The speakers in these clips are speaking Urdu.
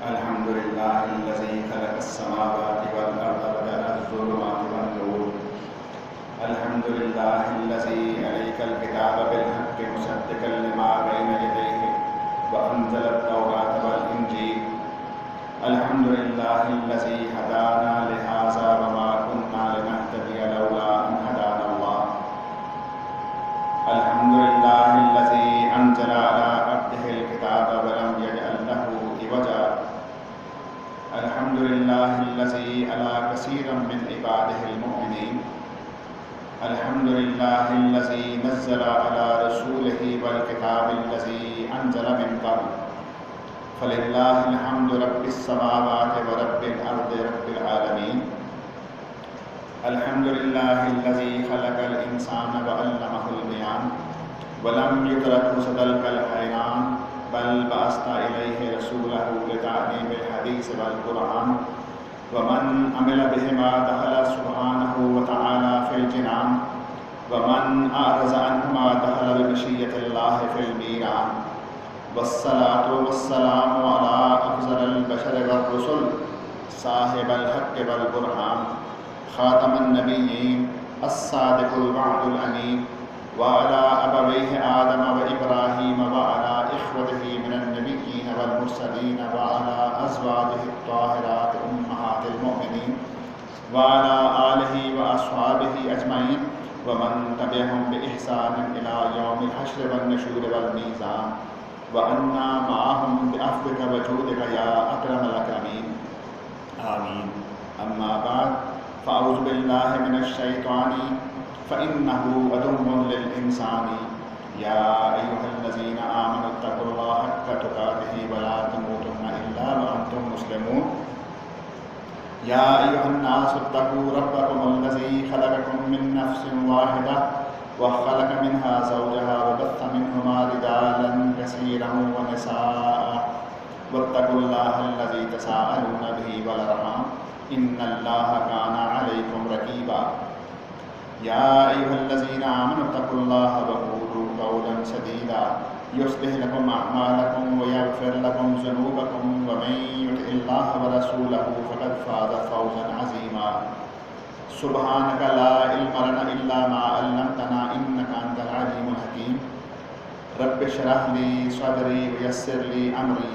الحمد لله الذي خلق السماوات والأرض وجعل الظلمات والنور. الحمد لله الذي عليك الكتاب بالحق مصدقا لما بين يديه وأنزل التوراة والإنجيل. الحمد لله الذي هدانا لهذا وما كنا لنهتدي لولا أن هدانا الله. الحمد لله الذي أنزل على عبده الكتاب ولم يجعل له عوجا. الحمد لله الذي على كثيرا من عباده المؤمنين. الحمد لله الذي نزل على رسوله والكتاب الذي أنزل من قبل. فلله الحمد رب السماوات ورب الأرض رب العالمين. الحمد لله الذي خلق الإنسان وعلمه البيان ولم يتركه سدى كالحيران بل بعث إليه رسوله لتعليم الحديث والقرآن ومن عمل بهما دخل سبحانه وتعالى في الجنان ومن أعرض عنهما دخل بمشية الله في الميران. والصلاة والسلام على أفضل البشر والرسل صاحب الحق والبرهان خاتم النبيين الصادق الوعد الأمين وعلى أبويه آدم وإبراهيم وعلى إخوته من النبيين والمرسلين وعلى أزواجه الطاهرات أمهات المؤمنين وعلى آله وأصحابه أجمعين ومن تبعهم بإحسان إلى يوم الحشر والنشور والميزان وأنا معهم بعفوك وجودك يا أكرم الأكرمين آمين. أما بعد فأعوذ بالله من الشيطان فإنه عدو للإنسان. يا أيها الذين آمنوا اتقوا الله حق تقاته ولا تموتن إلا وأنتم مسلمون. يا أيها الناس اتقوا ربكم الذي خلقكم من نفس واحدة وخلق منها زوجها وبث منهما رجالا كثيرا ونساء واتقوا الله الذي تساءلون به والأرحام إن الله كان عليكم رقيبا. يا أيها الذين آمنوا اتقوا الله وقولوا قولا سديدا يصلح لكم أعمالكم ويغفر لكم ذنوبكم ومن يطع الله ورسوله فقد فاز فوزا عظيما. سبحانك لا علم لنا إلا ما علمتنا إنك أنت العليم الحكيم. رب اشرح لي صدري ويسر لي أمري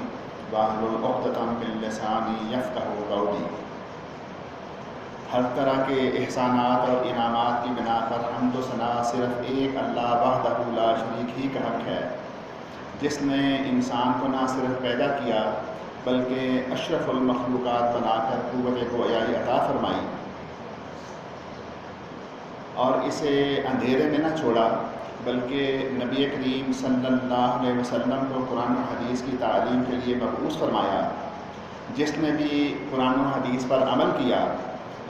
واحلل عقدة من لساني يفقهوا قولي. ہر طرح کے احسانات اور انعامات کی بنا پر حمد و ثنا صرف ایک اللہ وحدہ لا شریک ہی کا حق ہے، جس نے انسان کو نہ صرف پیدا کیا بلکہ اشرف المخلوقات بنا کر قوت گویائی عطا فرمائی اور اسے اندھیرے میں نہ چھوڑا بلکہ نبی کریم صلی اللہ علیہ وسلم کو قرآن و حدیث کی تعلیم کے لیے مبعوث فرمایا. جس نے بھی قرآن و حدیث پر عمل کیا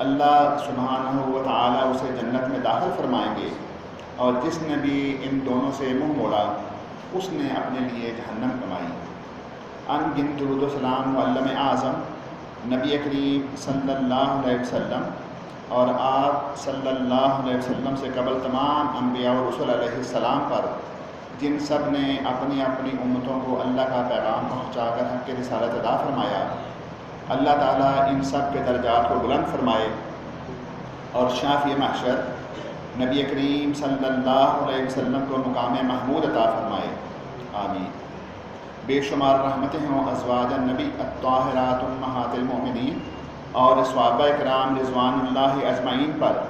اللہ سبحانہ و تعالیٰ اسے جنت میں داخل فرمائیں گے، اور جس نے بھی ان دونوں سے منہ موڑا اس نے اپنے لیے جہنم کمائی. ان گن درود و سلام معلم اعظم نبی کریم صلی اللہ علیہ وسلم اور آپ صلی اللہ علیہ وسلم سے قبل تمام انبیاء و رسول علیہ السلام پر، جن سب نے اپنی اپنی امتوں کو اللہ کا پیغام پہنچا کر حق کی رسالت ادا فرمایا، اللہ تعالیٰ ان سب کے درجات کو بلند فرمائے اور شافی محشر نبی کریم صلی اللہ علیہ وسلم کو مقام محمود عطا فرمائے. آمین. بے شمار رحمتیں ہوں ازواج النبی الطاہرات امہات المؤمنین اور صحابہ کرام رضوان اللہ اجمعین پر،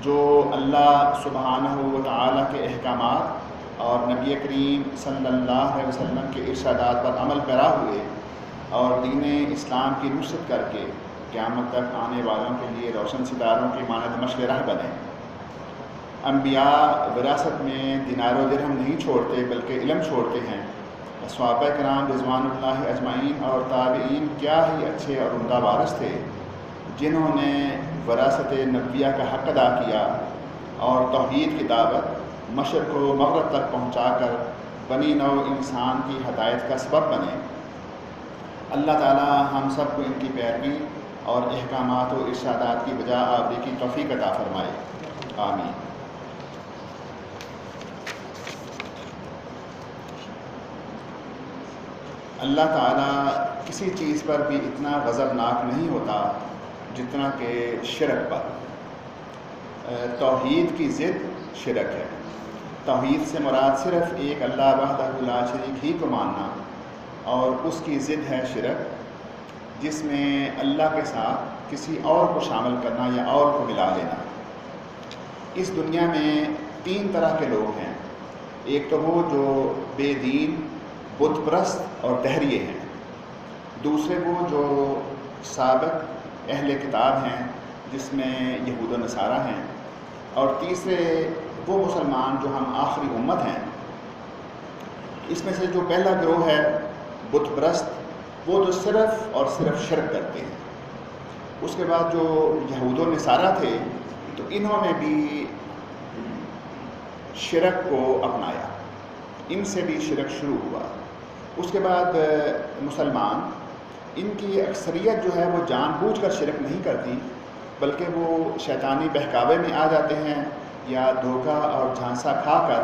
جو اللہ سبحانہ و تعالیٰ کے احکامات اور نبی کریم صلی اللہ علیہ وسلم کے ارشادات پر عمل پیرا ہوئے اور دین اسلام کی نصرت کر کے قیامت تک آنے والوں کے لیے روشن ستاروں کی مانند مشعل راہ بنے. انبیاء وراثت میں دینار و درہم نہیں چھوڑتے بلکہ علم چھوڑتے ہیں. صحابہ کرام رضوان اللہ اجمعین اور تابعین کیا ہی اچھے اور عمدہ وارث تھے، جنہوں نے وراثت نبویہ کا حق ادا کیا اور توحید کی دعوت مشرق و مغرب تک پہنچا کر بنی نوع انسان کی ہدایت کا سبب بنے. اللہ تعالی ہم سب کو ان کی پیروی اور احکامات و ارشادات کی بجا آوری کی توفیق عطا فرمائے. آمین. اللہ تعالیٰ کسی چیز پر بھی اتنا غضبناک نہیں ہوتا جتنا کہ شرک پر۔ توحید کی ضد شرک ہے۔ توحید سے مراد صرف ایک اللہ وحدہ لا شریک ہی کو ماننا، اور اس کی ضد ہے شرک، جس میں اللہ کے ساتھ کسی اور کو شامل کرنا یا اور کو ملا لینا۔ اس دنیا میں 3 طرح کے لوگ ہیں۔ ایک تو وہ جو بے دین، بت پرست اور دہریے ہیں۔ دوسرے وہ جو سابق اہل کتاب ہیں، جس میں یہود و نصارہ ہیں، اور تیسرے وہ مسلمان جو ہم آخری امت ہیں۔ اس میں سے جو پہلا گروہ ہے بت پرست، وہ تو صرف اور صرف شرک کرتے ہیں۔ اس کے بعد جو یہود و نصارہ تھے، تو انہوں نے بھی شرک کو اپنایا، ان سے بھی شرک شروع ہوا۔ اس کے بعد مسلمان، ان کی اکثریت جو ہے وہ جان بوجھ کر شرک نہیں کرتی، بلکہ وہ شیطانی بہکاوے میں آ جاتے ہیں یا دھوکہ اور جھانسا کھا کر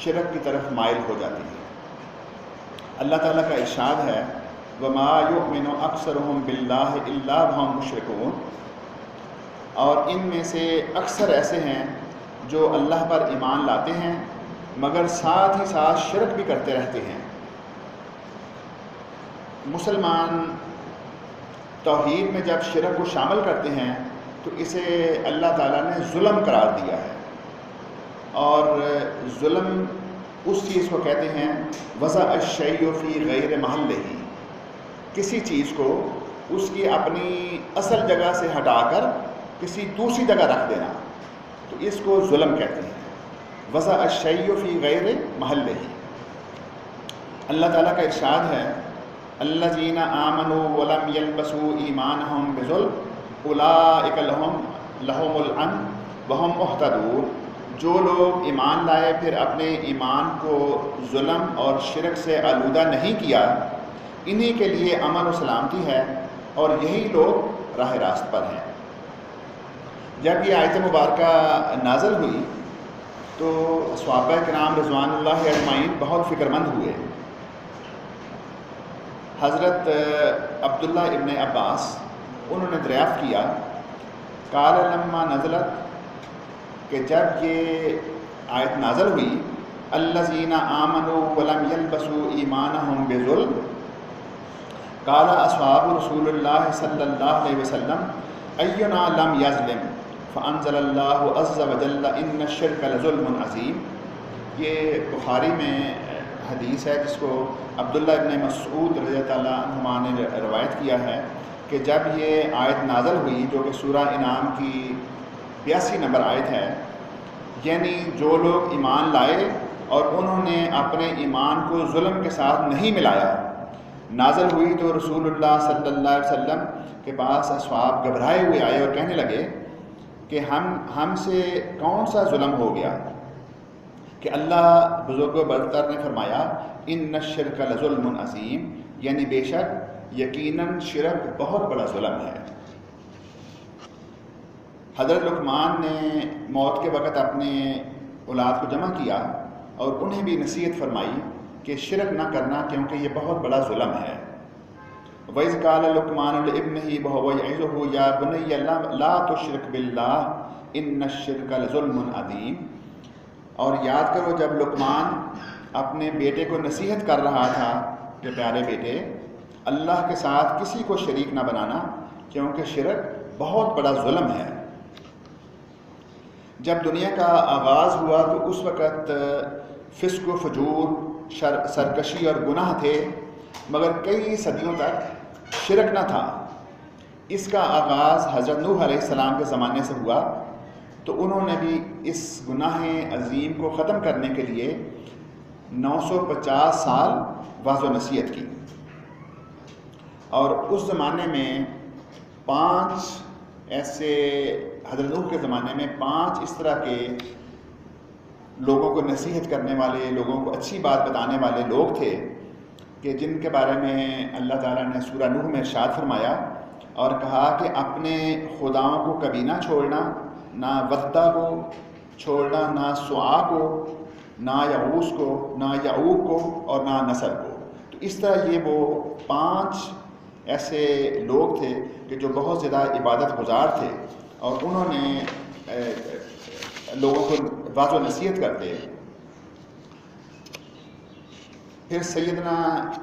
شرک کی طرف مائل ہو جاتی ہیں۔ اللہ تعالیٰ کا ارشاد ہے وَمَا يُؤْمِنُ أَكْثَرُهُمْ بِاللَّهِ إِلَّا وَهُمْ مُشْرِكُونَ، اور ان میں سے اکثر ایسے ہیں جو اللہ پر ایمان لاتے ہیں مگر ساتھ ہی ساتھ شرک بھی کرتے رہتے ہیں۔ مسلمان توحید میں جب شرک کو شامل کرتے ہیں تو اسے اللہ تعالیٰ نے ظلم قرار دیا ہے، اور ظلم اس چیز کو کہتے ہیں وضع الشیء فی غیر محلہ، کسی چیز کو اس کی اپنی اصل جگہ سے ہٹا کر کسی دوسری جگہ رکھ دینا، تو اس کو ظلم کہتے ہیں، وضع الشیء فی غیر محلہ۔ اللہ تعالیٰ کا ارشاد ہے الذین آمنوا ولم یلبسوا ایمانہم بظلم اولئک لہم الامن وہم مہتدون، جو لوگ ایمان لائے پھر اپنے ایمان کو ظلم اور شرک سے آلودہ نہیں کیا، انہی کے لیے امن و سلامتی ہے، اور یہی لوگ راہ راست پر ہیں۔ جب یہ آیت مبارکہ نازل ہوئی تو صحابہ کرام رضوان اللہ اجمعین بہت فکر مند ہوئے۔ حضرت عبداللہ ابن عباس انہوں نے دریافت کیا، قال لما نزلت، کہ جب یہ آیت نازل ہوئی الذین آمنوا ولم یلبسوا ایمانہم بظلم، قال اصحاب رسول اللہ صلی اللہ علیہ وسلم اینا لم یظلم، فانزل اللہ عز وجل ان الشرک لظلم عظیم۔ یہ بخاری میں حدیث ہے جس کو عبداللہ ابن مسعود رضی اللہ عنہما نے روایت کیا ہے کہ جب یہ آیت نازل ہوئی، جو کہ سورہ انعام کی 82 نمبر آیت ہے، یعنی جو لوگ ایمان لائے اور انہوں نے اپنے ایمان کو ظلم کے ساتھ نہیں ملایا، نازل ہوئی تو رسول اللہ صلی اللہ علیہ وسلم کے پاس اصحاب گھبرائے ہوئے آئے اور کہنے لگے کہ ہم سے کون سا ظلم ہو گیا، کہ اللہ بزرگ و برتر نے فرمایا ان الشرک لظلم عظیم، یعنی بے شک یقیناً شرک بہت بڑا ظلم ہے۔ حضرت لقمان نے موت کے وقت اپنے اولاد کو جمع کیا اور انہیں بھی نصیحت فرمائی کہ شرک نہ کرنا، کیونکہ یہ بہت بڑا ظلم ہے۔ وَإِذْ قَالَ لُقْمَانُ لِابْنِهِ وَهُوَ يَعِظُهُ يَا بُنَيَّ لَا تُشْرِكْ بِاللَّهِ إِنَّ الشِّرْكَ لَظُلْمٌ عَظِيمٌ، اور یاد کرو جب لقمان اپنے بیٹے کو نصیحت کر رہا تھا کہ پیارے بیٹے، اللہ کے ساتھ کسی کو شریک نہ بنانا، کیونکہ شرک بہت بڑا ظلم ہے۔ جب دنیا کا آغاز ہوا تو اس وقت فسق و فجور، سرکشی اور گناہ تھے، مگر کئی صدیوں تک شرک نہ تھا۔ اس کا آغاز حضرت نوح علیہ السلام کے زمانے سے ہوا، تو انہوں نے بھی اس گناہ عظیم کو ختم کرنے کے لیے 950 سال وعظ و نصیحت کی، اور اس زمانے میں 5 ایسے، حضرت نوح کے زمانے میں 5 اس طرح کے لوگوں کو نصیحت کرنے والے، لوگوں کو اچھی بات بتانے والے لوگ تھے کہ جن کے بارے میں اللہ تعالیٰ نے سورہ نوح میں ارشاد فرمایا اور کہا کہ اپنے خداؤں کو کبھی نہ چھوڑنا، نہ ودہ کو چھوڑنا، نہ سوا کو، نہ یعوس کو، نہ یعوق کو، اور نہ نصر کو۔ اس طرح یہ وہ 5 ایسے لوگ تھے کہ جو بہت زیادہ عبادت گزار تھے، اور انہوں نے لوگوں کو واضح و نصیحت کرتے. پھر سیدنا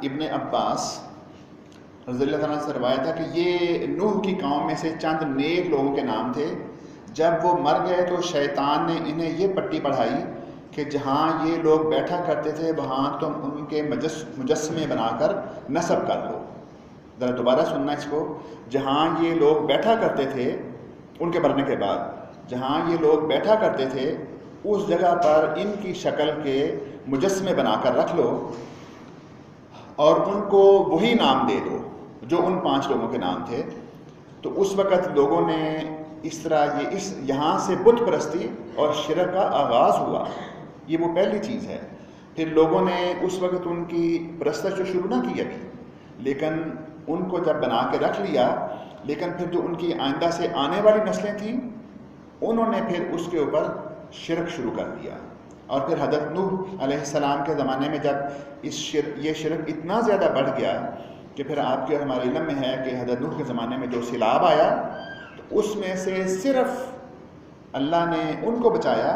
ابن عباس رضی اللہ تعالیٰ سے روایت ہے کہ یہ نوح کی قوم میں سے چند نیک لوگوں کے نام تھے. جب وہ مر گئے تو شیطان نے انہیں یہ پٹی پڑھائی کہ جہاں یہ لوگ بیٹھا کرتے تھے وہاں تم ان کے مجسمے بنا کر نصب کر لو. ذرا دوبارہ سننا اس کو. جہاں یہ لوگ بیٹھا کرتے تھے ان کے مرنے کے بعد، جہاں یہ لوگ بیٹھا کرتے تھے اس جگہ پر ان کی شکل کے مجسمے بنا کر رکھ لو اور ان کو وہی نام دے دو جو ان 5 لوگوں کے نام تھے. تو اس وقت لوگوں نے اس طرح یہاں سے بت پرستی اور شرک کا آغاز ہوا. یہ وہ پہلی چیز ہے. پھر لوگوں نے اس وقت ان کی پرستش شروع نہ کی ابھی، لیکن ان کو جب بنا کے رکھ لیا، لیکن پھر جو ان کی آئندہ سے آنے والی نسلیں تھیں انہوں نے پھر اس کے اوپر شرک شروع کر دیا. اور پھر حضرت نوح علیہ السلام کے زمانے میں جب یہ شرک اتنا زیادہ بڑھ گیا کہ پھر آپ کے ہمارے علم میں ہے کہ حضرت نوح کے زمانے میں جو سیلاب آیا تو اس میں سے صرف اللہ نے ان کو بچایا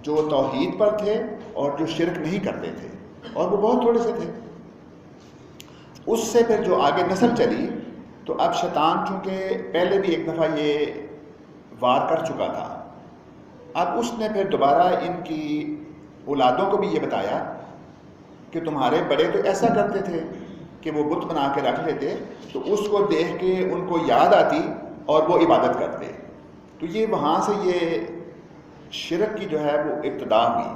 جو توحید پر تھے اور جو شرک نہیں کرتے تھے، اور وہ بہت تھوڑے سے تھے. اس سے پھر جو آگے نسل چلی تو اب شیطان چونکہ پہلے بھی ایک دفعہ یہ وار کر چکا تھا، اب اس نے پھر دوبارہ ان کی اولادوں کو بھی یہ بتایا کہ تمہارے بڑے تو ایسا کرتے تھے کہ وہ بت بنا کے رکھ لیتے، تو اس کو دیکھ کے ان کو یاد آتی اور وہ عبادت کرتے. تو یہ وہاں سے یہ شرک کی جو ہے وہ ابتدا ہوئی.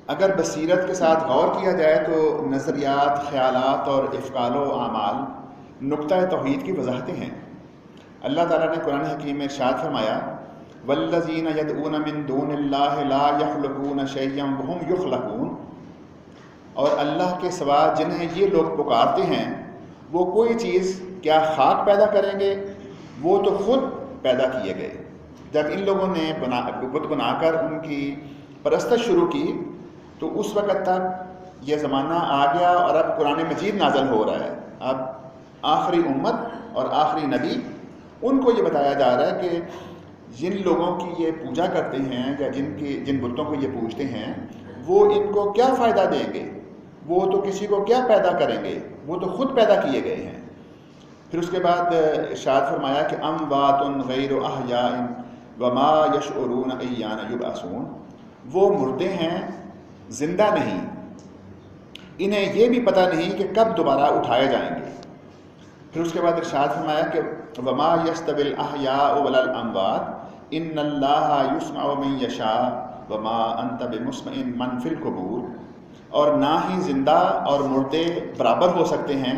اگر بصیرت کے ساتھ غور کیا جائے تو نظریات، خیالات اور افعال و اعمال نقطہ توحید کی وضاحتیں ہیں. اللہ تعالیٰ نے قرآن حکیم میں ارشاد فرمایا والذین یدعون من دون اللہ لا یخلقون شیئا وہم یخلقون، اور اللہ کے سوا جنہیں یہ لوگ پکارتے ہیں وہ کوئی چیز کیا خاک پیدا کریں گے، وہ تو خود پیدا کیے گئے. جب ان لوگوں نے بت بنا کر ان کی پرستش شروع کی تو اس وقت تک یہ زمانہ آ گیا اور اب قرآن مجید نازل ہو رہا ہے. اب آخری امت اور آخری نبی ان کو یہ بتایا جا رہا ہے کہ جن لوگوں کی یہ پوجا کرتے ہیں یا جن بتوں کو یہ پوجتے ہیں وہ ان کو کیا فائدہ دیں گے، وہ تو کسی کو کیا پیدا کریں گے، وہ تو خود پیدا کیے گئے ہیں. پھر اس کے بعد ارشاد فرمایا کہ اموات غیر احیاء وما یشعرون ایان یبعثون، وہ مردے ہیں زندہ نہیں، انہیں یہ بھی پتہ نہیں کہ کب دوبارہ اٹھائے جائیں گے. پھر اس کے بعد ارشاد فرمایا کہ وما یستوی الاحیاء ولا الاموات ان اللہ یسمع من یشاء وما انت بمسمع من فی القبور، اور نہ ہی زندہ اور مردے برابر ہو سکتے ہیں،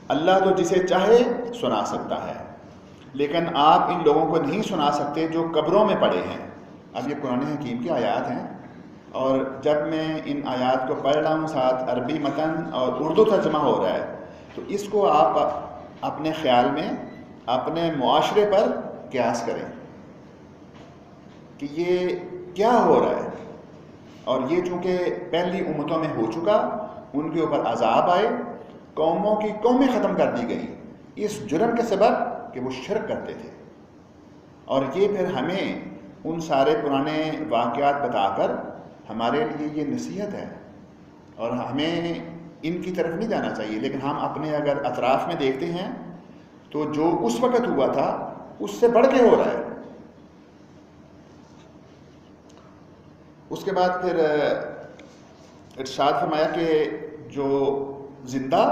اللہ تو جسے چاہے سنا سکتا ہے، لیکن آپ ان لوگوں کو نہیں سنا سکتے جو قبروں میں پڑے ہیں. اب یہ قرآن حکیم کی آیات ہیں، اور جب میں ان آیات کو پڑھ رہا ہوں ساتھ عربی متن اور اردو ترجمہ ہو رہا ہے تو اس کو آپ اپنے خیال میں اپنے معاشرے پر قیاس کریں کہ یہ کیا ہو رہا ہے. اور یہ چونکہ پہلی امتوں میں ہو چکا، ان کے اوپر عذاب آئے، قوموں کی قومیں ختم کر دی گئی اس جرم کے سبب کہ وہ شرک کرتے تھے. اور یہ پھر ہمیں ان سارے پرانے واقعات بتا کر ہمارے لیے یہ نصیحت ہے، اور ہمیں ان کی طرف نہیں جانا چاہیے، لیکن ہم اپنے اگر اطراف میں دیکھتے ہیں تو جو اس وقت ہوا تھا اس سے بڑھ کے ہو رہا ہے. اس کے بعد پھر ارشاد فرمایا کہ جو زندہ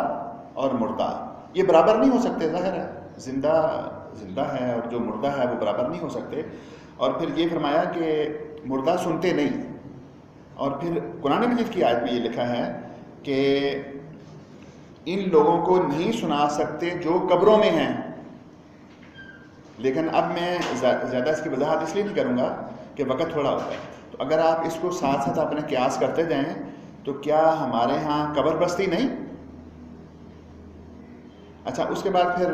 اور مردہ یہ برابر نہیں ہو سکتے، ظاہر ہے زندہ ہے اور جو مردہ ہے وہ برابر نہیں ہو سکتے. اور پھر یہ فرمایا کہ مردہ سنتے نہیں. اور پھر قرآن مجید کی آیت میں یہ لکھا ہے کہ ان لوگوں کو نہیں سنا سکتے جو قبروں میں ہیں. لیکن اب میں زیادہ اس کی وضاحت اس لیے نہیں کروں گا کہ وقت تھوڑا ہوتا ہے. تو اگر آپ اس کو ساتھ ساتھ اپنے قیاس کرتے جائیں تو کیا ہمارے ہاں قبر بستی نہیں؟ اچھا، اس کے بعد پھر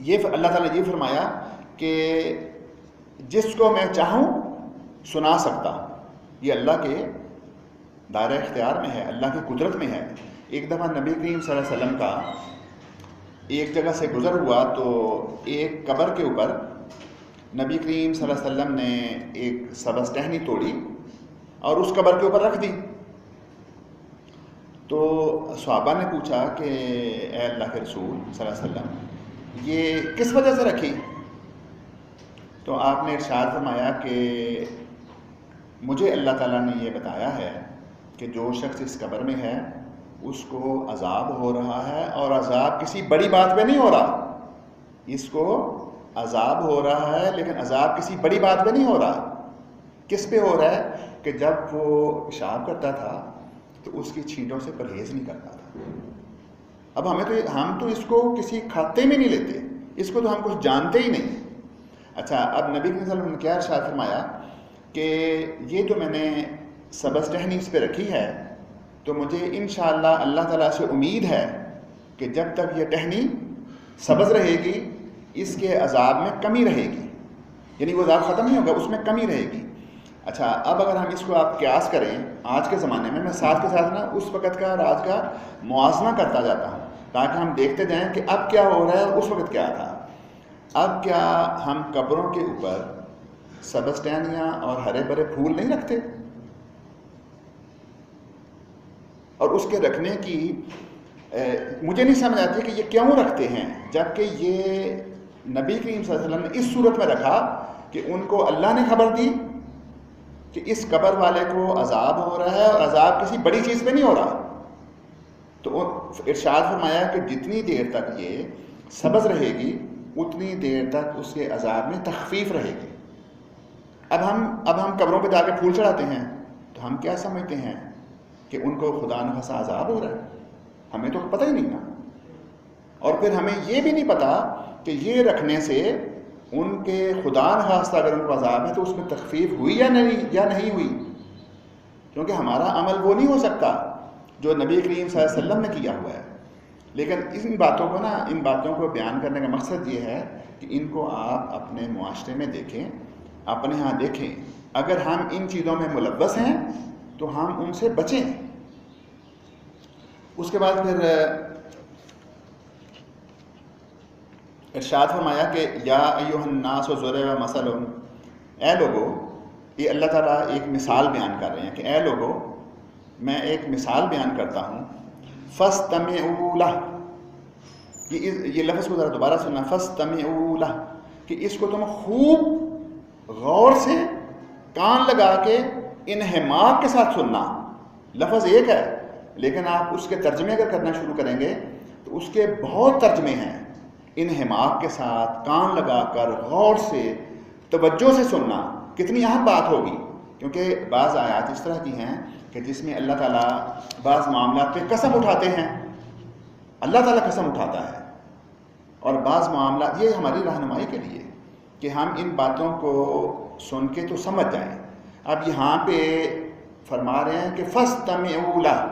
یہ اللہ تعالیٰ نے یہ فرمایا کہ جس کو میں چاہوں سنا سکتا ہوں. یہ اللہ کے دائرہ اختیار میں ہے، اللہ کی قدرت میں ہے۔ ایک دفعہ نبی کریم صلی اللہ علیہ وسلم کا ایک جگہ سے گزر ہوا تو ایک قبر کے اوپر نبی کریم صلی اللہ علیہ وسلم نے ایک سبز ٹہنی توڑی اور اس قبر کے اوپر رکھ دی۔ تو صحابہ نے پوچھا کہ اے اللہ کے رسول صلی اللہ علیہ وسلم یہ کس وجہ سے رکھی؟ تو آپ نے ارشاد فرمایا کہ مجھے اللہ تعالیٰ نے یہ بتایا ہے کہ جو شخص اس قبر میں ہے اس کو عذاب ہو رہا ہے، اور عذاب کسی بڑی بات پہ نہیں ہو رہا، اس کو عذاب ہو رہا ہے لیکن عذاب کسی بڑی بات پہ نہیں ہو رہا۔ کس پہ ہو رہا ہے؟ کہ جب وہ پیشاب کرتا تھا تو اس کی چھینٹوں سے پرہیز نہیں کرتا تھا۔ اب ہم تو اس کو کسی کھاتے میں نہیں لیتے، اس کو تو ہم کچھ جانتے ہی نہیں۔ اچھا، اب نبی صلی اللہ علیہ وسلم نے کیا ارشاد فرمایا کہ یہ جو میں نے سبز ٹہنی اس پہ رکھی ہے تو مجھے انشاءاللہ اللہ تعالیٰ سے امید ہے کہ جب تک یہ ٹہنی سبز رہے گی اس کے عذاب میں کمی رہے گی، یعنی وہ عذاب ختم نہیں ہوگا، اس میں کمی رہے گی۔ اچھا، اب اگر ہم اس کو آپ قیاس کریں آج کے زمانے میں ساتھ کے ساتھ نا اس وقت کا اور آج کا موازنہ کرتا جاتا ہوں تاکہ ہم دیکھتے جائیں کہ اب کیا ہو رہا ہے اور اس وقت کیا تھا۔ اب کیا ہم قبروں کے اوپر سبز ٹہنیاں اور ہرے بھرے پھول نہیں رکھتے؟ اور اس کے رکھنے کی مجھے نہیں سمجھ آتی کہ یہ کیوں رکھتے ہیں، جبکہ یہ نبی کریم صلی اللہ علیہ وسلم نے اس صورت میں رکھا کہ ان کو اللہ نے خبر دی کہ اس قبر والے کو عذاب ہو رہا ہے اور عذاب کسی بڑی چیز پہ نہیں ہو رہا، تو ارشاد فرمایا کہ جتنی دیر تک یہ سبز رہے گی اتنی دیر تک اس کے عذاب میں تخفیف رہے گی۔ اب ہم قبروں پہ جا کے پھول چڑھاتے ہیں تو ہم کیا سمجھتے ہیں کہ ان کو خدا نخواستہ عذاب ہو رہا ہے؟ ہمیں تو پتہ ہی نہیں نا۔ اور پھر ہمیں یہ بھی نہیں پتہ کہ یہ رکھنے سے ان کے خدا نخواستہ اگر ان کو عذاب ہے تو اس میں تخفیف ہوئی یا نہیں ہوئی، کیونکہ ہمارا عمل وہ نہیں ہو سکتا جو نبی کریم صلی اللہ علیہ وسلم نے کیا ہوا ہے۔ لیکن ان باتوں کو بیان کرنے کا مقصد یہ ہے کہ ان کو آپ اپنے معاشرے میں دیکھیں، اپنے ہاں دیکھیں۔ اگر ہم ان چیزوں میں ملوث ہیں تو ہم ان سے بچیں۔ اس کے بعد پھر ارشاد فرمایا کہ یا ایھا الناس ضرب مثل، اے لوگو، یہ اللہ تعالیٰ ایک مثال بیان کر رہے ہیں کہ اے لوگو میں ایک مثال بیان کرتا ہوں، فاستمعوا لہ، یہ لفظ کو ذرا دوبارہ سننا، فاستمعوا لہ، کہ اس کو تم خوب غور سے کان لگا کے انہماک کے ساتھ سننا۔ لفظ ایک ہے لیکن آپ اس کے ترجمے اگر کرنا شروع کریں گے تو اس کے بہت ترجمے ہیں۔ انہماک کے ساتھ کان لگا کر غور سے توجہ سے سننا کتنی اہم بات ہوگی، کیونکہ بعض آیات اس طرح کی ہیں کہ جس میں اللہ تعالیٰ بعض معاملات پہ قسم اٹھاتے ہیں، اللہ تعالیٰ قسم اٹھاتا ہے، اور بعض معاملات یہ ہماری رہنمائی کے لیے کہ ہم ان باتوں کو سن کے تو سمجھ جائیں۔ اب یہاں پہ فرما رہے ہیں کہ فاستمعوا لہ،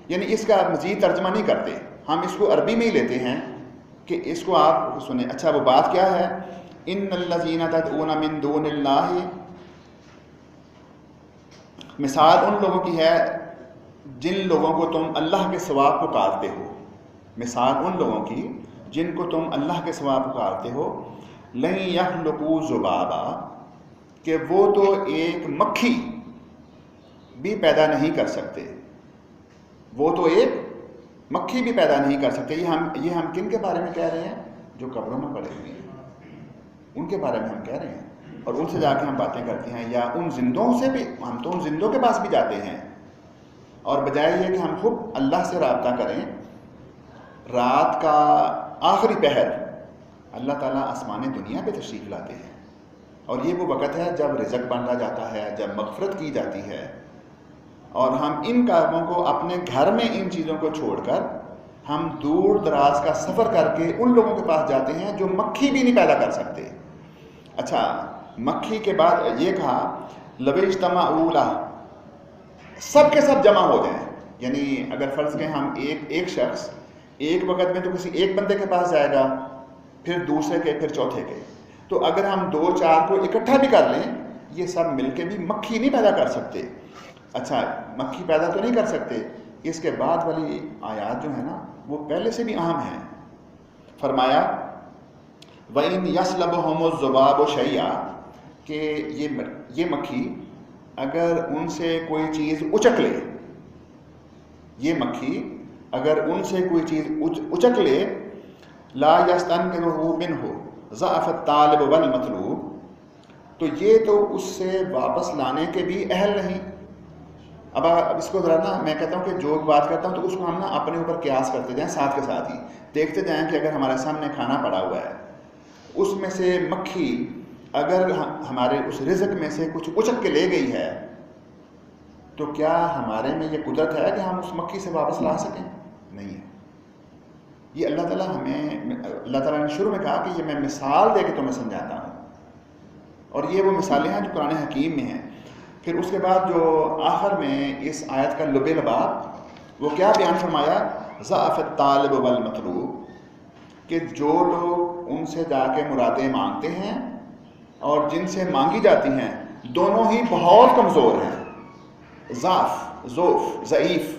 یعنی اس کا مزید ترجمہ نہیں کرتے، ہم اس کو عربی میں ہی لیتے ہیں کہ اس کو آپ سنیں۔ اچھا، وہ بات کیا ہے؟ ان الذین تدعون من دون اللہ، مثال ان لوگوں کی ہے جن لوگوں کو تم اللہ کے سوا پکارتے ہو، مثال ان لوگوں کی جن کو تم اللہ کے سوا پکارتے ہو، لن یخلقوا ذبابا، کہ وہ تو ایک مکھی بھی پیدا نہیں کر سکتے، وہ تو ایک مکھی بھی پیدا نہیں کر سکتے۔ یہ ہم کن کے بارے میں کہہ رہے ہیں؟ جو قبروں میں پڑے ہوئے ہیں، ان کے بارے میں ہم کہہ رہے ہیں، اور ان سے جا کے ہم باتیں کرتے ہیں، یا ان زندوں سے بھی، ہم تو ان زندوں کے پاس بھی جاتے ہیں، اور بجائے یہ کہ ہم خود اللہ سے رابطہ کریں، رات کا آخری پہر اللہ تعالیٰ آسمان دنیا پہ تشریف لاتے ہیں، اور یہ وہ وقت ہے جب رزق بانٹا جاتا ہے، جب مغفرت کی جاتی ہے، اور ہم ان کاموں کو اپنے گھر میں ان چیزوں کو چھوڑ کر ہم دور دراز کا سفر کر کے ان لوگوں کے پاس جاتے ہیں جو مکھی بھی نہیں پیدا کر سکتے۔ اچھا، مکھی کے بعد یہ کہا لو اجتمعوا لہ، سب کے سب جمع ہو جائیں، یعنی اگر فرض کریں ہم ایک شخص ایک وقت میں تو کسی ایک بندے کے پاس جائے گا، پھر دوسرے کے، پھر چوتھے کے، تو اگر ہم 2-4 کو اکٹھا بھی کر لیں یہ سب مل کے بھی مکھی نہیں پیدا کر سکتے۔ اچھا مکھی پیدا تو نہیں کر سکتے، اس کے بعد والی آیات جو ہے نا وہ پہلے سے بھی اہم ہیں. فرمایا وَإِنْ يَسْلَبْهُمُ الذُّبَابُ شَيْئًا کہ یہ مکھی اگر ان سے کوئی چیز اچک لے، یہ مکھی اگر ان سے کوئی چیز اچک لے، لا يَسْتَنْقِذُهُ مِنْهُ ضَعْفَ الطَّالِبِ وَالْمَطْلُوبِ تو یہ تو اس سے واپس لانے کے بھی اہل نہیں. اب اس کو ذرا نا میں کہتا ہوں کہ جو بات کرتا ہوں تو اس کو ہم نا اپنے اوپر قیاس کرتے جائیں، ساتھ کے ساتھ ہی دیکھتے جائیں کہ اگر ہمارے سامنے کھانا پڑا ہوا ہے، اس میں سے مکھی اگر ہمارے اس رزق میں سے کچھ اچک کے لے گئی ہے تو کیا ہمارے میں یہ قدرت ہے کہ ہم اس مکھی سے واپس لا سکیں؟ نہیں ہے. یہ اللہ تعالیٰ نے شروع میں کہا کہ یہ میں مثال دے کے تمہیں سمجھاتا ہوں، اور یہ وہ مثالیں ہیں جو قرآن حکیم میں ہیں. پھر اس کے بعد جو آخر میں اس آیت کا لب لباب وہ کیا بیان فرمایا؟ ضعف الطالب والمطلوب کہ جو لوگ ان سے جا کے مرادیں مانگتے ہیں اور جن سے مانگی جاتی ہیں دونوں ہی بہت کمزور ہیں. ضعیف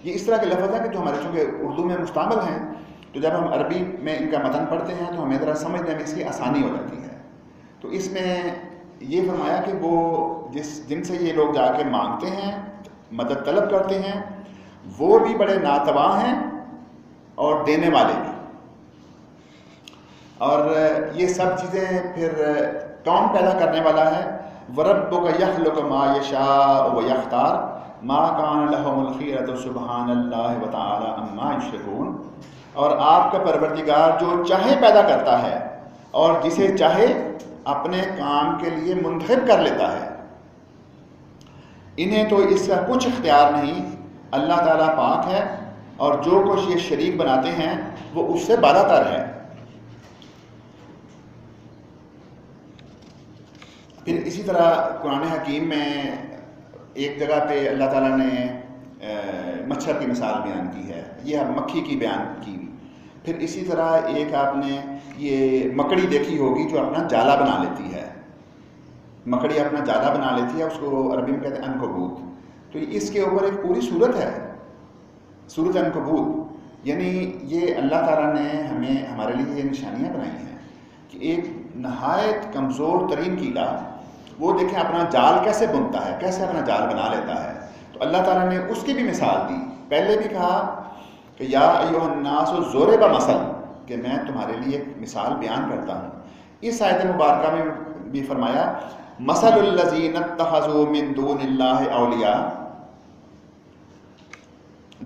یہ اس طرح کے لفظ ہیں کہ جو ہمارے چونکہ اردو میں مستعمل ہیں تو جب ہم عربی میں ان کا متن پڑھتے ہیں تو ہمیں ذرا سمجھنے میں اس کی آسانی ہو جاتی ہے. تو اس میں یہ فرمایا کہ وہ جن سے یہ لوگ جا کے مانگتے ہیں، مدد طلب کرتے ہیں، وہ بھی بڑے ناتواں ہیں اور دینے والے بھی. اور یہ سب چیزیں پھر کون پیدا کرنے والا ہے؟ وَرَبُّكَ يَخْلُقُ مَا يَشَاءُ وَيَخْتَارُ مَا كَانَ لَهُمُ الْخِيَرَةُ سُبْحَانَ اللَّهِ وَتَعَالَىٰ عَمَّا يُشْرِكُونَ اور آپ کا پروردگار جو چاہے پیدا کرتا ہے اور جسے چاہے اپنے کام کے لیے منتخب کر لیتا ہے. انہیں تو اس کا کچھ اختیار نہیں. اللہ تعالیٰ پاک ہے اور جو کچھ یہ شریک بناتے ہیں وہ اس سے بالا تر ہے. پھر اسی طرح قرآن حکیم میں ایک جگہ پہ اللہ تعالیٰ نے مچھر کی مثال بیان کی ہے، یہ مکھی کی بیان کی. پھر اسی طرح ایک آپ نے یہ مکڑی دیکھی ہوگی جو اپنا جالا بنا لیتی ہے. مکڑی اپنا جالا بنا لیتی ہے، اس کو عربی میں کہتے ہیں عنکبوت. تو اس کے اوپر ایک پوری صورت ہے، سورۃ عنکبوت. یعنی یہ اللہ تعالیٰ نے ہمارے لیے یہ نشانیاں بنائی ہیں کہ ایک نہایت کمزور ترین کیڑا وہ دیکھیں اپنا جال کیسے بنتا ہے، کیسے اپنا جال بنا لیتا ہے. تو اللہ تعالیٰ نے اس کی بھی مثال دی. پہلے بھی کہا کہ یا ایھا الناس ضرب مثل کہ میں تمہارے لیے ایک مثال بیان کرتا ہوں. اس آیت مبارکہ میں بھی فرمایا مثل الذین اتخذوا من دون اللہ اولیاء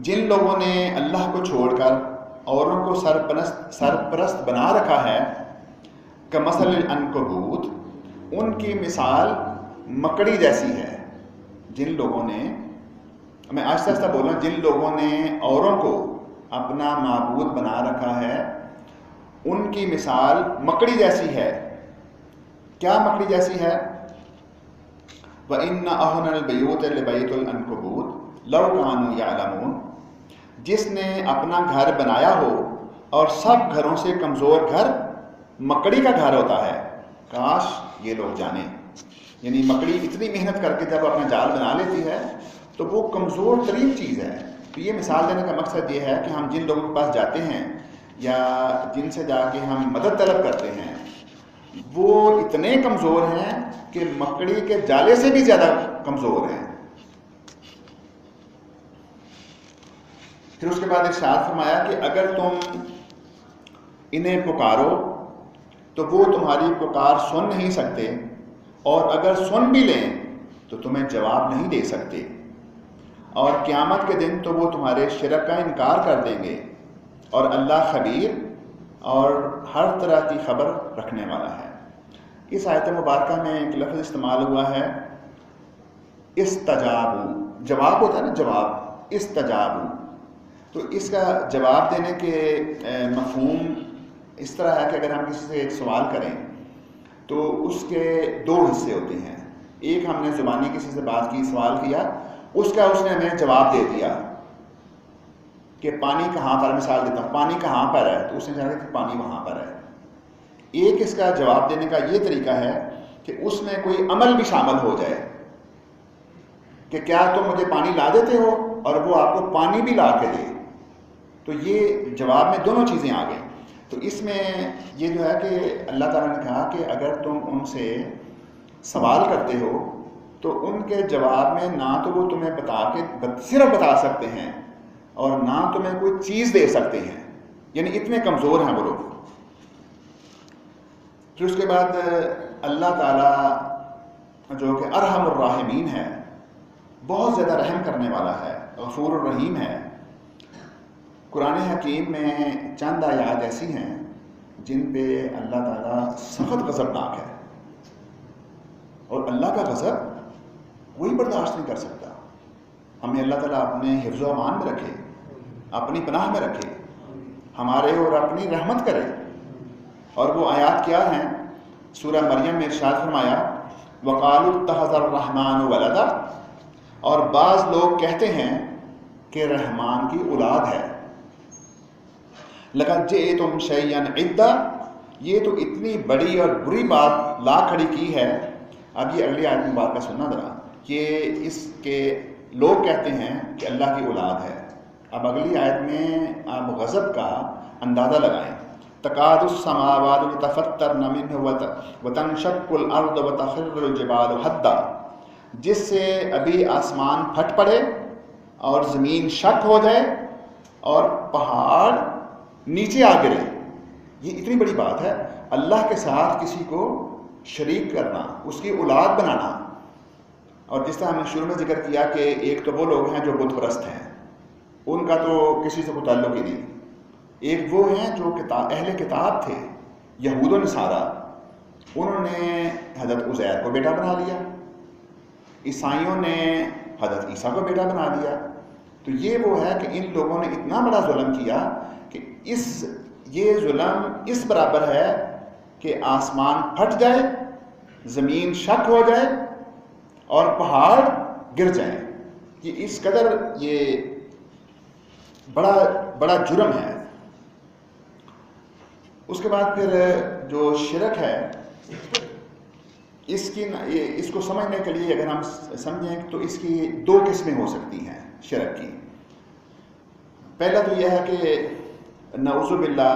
جن لوگوں نے اللہ کو چھوڑ کر اوروں کو سرپرست بنا رکھا ہے، کمثل العنکبوت ان کی مثال مکڑی جیسی ہے. جن لوگوں نے، میں آہستہ آہستہ بول رہا ہوں، جن لوگوں نے اوروں کو اپنا معبود بنا رکھا ہے ان کی مثال مکڑی جیسی ہے. کیا مکڑی جیسی ہے؟ وَإِنَّ أَحْسَنَ الْبُيُوتِ لَبَيْتُ الْعَنكَبُوتِ لَوْ كَانُوا يَعْلَمُونَ جس نے اپنا گھر بنایا ہو، اور سب گھروں سے کمزور گھر مکڑی کا گھر ہوتا ہے، کاش یہ لوگ جانیں. یعنی مکڑی اتنی محنت کر کے جب اپنا جال بنا لیتی ہے تو وہ کمزور ترین چیز ہے. تو یہ مثال دینے کا مقصد یہ ہے کہ ہم جن لوگوں کے پاس جاتے ہیں یا جن سے جا کے ہم مدد طلب کرتے ہیں وہ اتنے کمزور ہیں کہ مکڑی کے جالے سے بھی زیادہ کمزور ہیں. پھر اس کے بعد ارشاد فرمایا کہ اگر تم انہیں پکارو تو وہ تمہاری پکار سن نہیں سکتے، اور اگر سن بھی لیں تو تمہیں جواب نہیں دے سکتے، اور قیامت کے دن تو وہ تمہارے شرک کا انکار کر دیں گے، اور اللہ خبیر اور ہر طرح کی خبر رکھنے والا ہے. اس آیت مبارکہ میں ایک لفظ استعمال ہوا ہے استجابو. جواب ہوتا ہے نا، جواب، استجابو. تو اس کا جواب دینے کے مفہوم اس طرح ہے کہ اگر ہم کسی سے ایک سوال کریں تو اس کے دو حصے ہوتے ہیں. ایک ہم نے زبانی کسی سے بات کی، سوال کیا، اس کا اس نے ہمیں جواب دے دیا کہ پانی کہاں پر، مثال دیتا ہوں، پانی کہاں پر ہے، تو اس نے کہا کہ پانی وہاں پر ہے. ایک اس کا جواب دینے کا یہ طریقہ ہے کہ اس میں کوئی عمل بھی شامل ہو جائے. کہ کیا تم مجھے پانی لا دیتے ہو، اور وہ آپ کو پانی بھی لا کے دے. تو یہ جواب میں دونوں چیزیں آ گئیں. تو اس میں یہ جو ہے کہ اللہ تعالیٰ نے کہا کہ اگر تم ان سے سوال کرتے ہو تو ان کے جواب میں نہ تو وہ تمہیں صرف بتا سکتے ہیں اور نہ تمہیں کوئی چیز دے سکتے ہیں، یعنی اتنے کمزور ہیں وہ لوگ. پھر اس کے بعد اللہ تعالیٰ جو کہ ارحم الراحمین ہے، بہت زیادہ رحم کرنے والا ہے، غفور الرحیم ہے. قرآن حکیم میں چند آیات ایسی ہیں جن پہ اللہ تعالیٰ سخت غضبناک ہے، اور اللہ کا غضب کوئی برداشت نہیں کر سکتا. ہمیں اللہ تعالیٰ اپنے حفظ و امان میں رکھے، اپنی پناہ میں رکھے، ہمارے اور اپنی رحمت کرے. اور وہ آیات کیا ہیں؟ سورہ مریم میں ارشاد فرمایا وَقَالُوا اتَّخَذَ الرَّحْمَنُ وَلَدًا، اور بعض لوگ کہتے ہیں کہ رحمان کی اولاد ہے. لَقَدْ جِئْتُمْ شَيْئًا عِدًّا، یہ تو اتنی بڑی اور بری بات لا کھڑی کی ہے. اب یہ اگلی آیت مبارکہ کا سننا ذرا، کہ اس کے لوگ کہتے ہیں کہ اللہ کی اولاد ہے. اب اگلی آیت میں آپ غضب کا اندازہ لگائیں. تکاد السماوات یتفطرن منہ وتنشق الارض وتخر الجبال حدا، جس سے ابھی آسمان پھٹ پڑے اور زمین شک ہو جائے اور پہاڑ نیچے آ گرے. یہ اتنی بڑی بات ہے، اللہ کے ساتھ کسی کو شریک کرنا، اس کی اولاد بنانا. اور جس طرح ہم نے شروع میں ذکر کیا کہ ایک تو وہ لوگ ہیں جو بت پرست ہیں، ان کا تو کسی سے کوئی تعلق ہی نہیں. ایک وہ ہیں جو اہل کتاب تھے، یہود و نصارہ، انہوں نے حضرت عزیر کو بیٹا بنا لیا. عیسائیوں نے حضرت عیسیٰ کو بیٹا بنا لیا. تو یہ وہ ہے کہ ان لوگوں نے اتنا بڑا ظلم کیا کہ یہ ظلم اس برابر ہے کہ آسمان پھٹ جائے، زمین شک ہو جائے اور پہاڑ گر جائیں. یہ اس قدر یہ بڑا جرم ہے. اس کے بعد پھر جو شرک ہے، اس کو سمجھنے کے لیے اگر ہم سمجھیں تو اس کی دو قسمیں ہو سکتی ہیں شرک کی. پہلا تو یہ ہے کہ نعوذ باللہ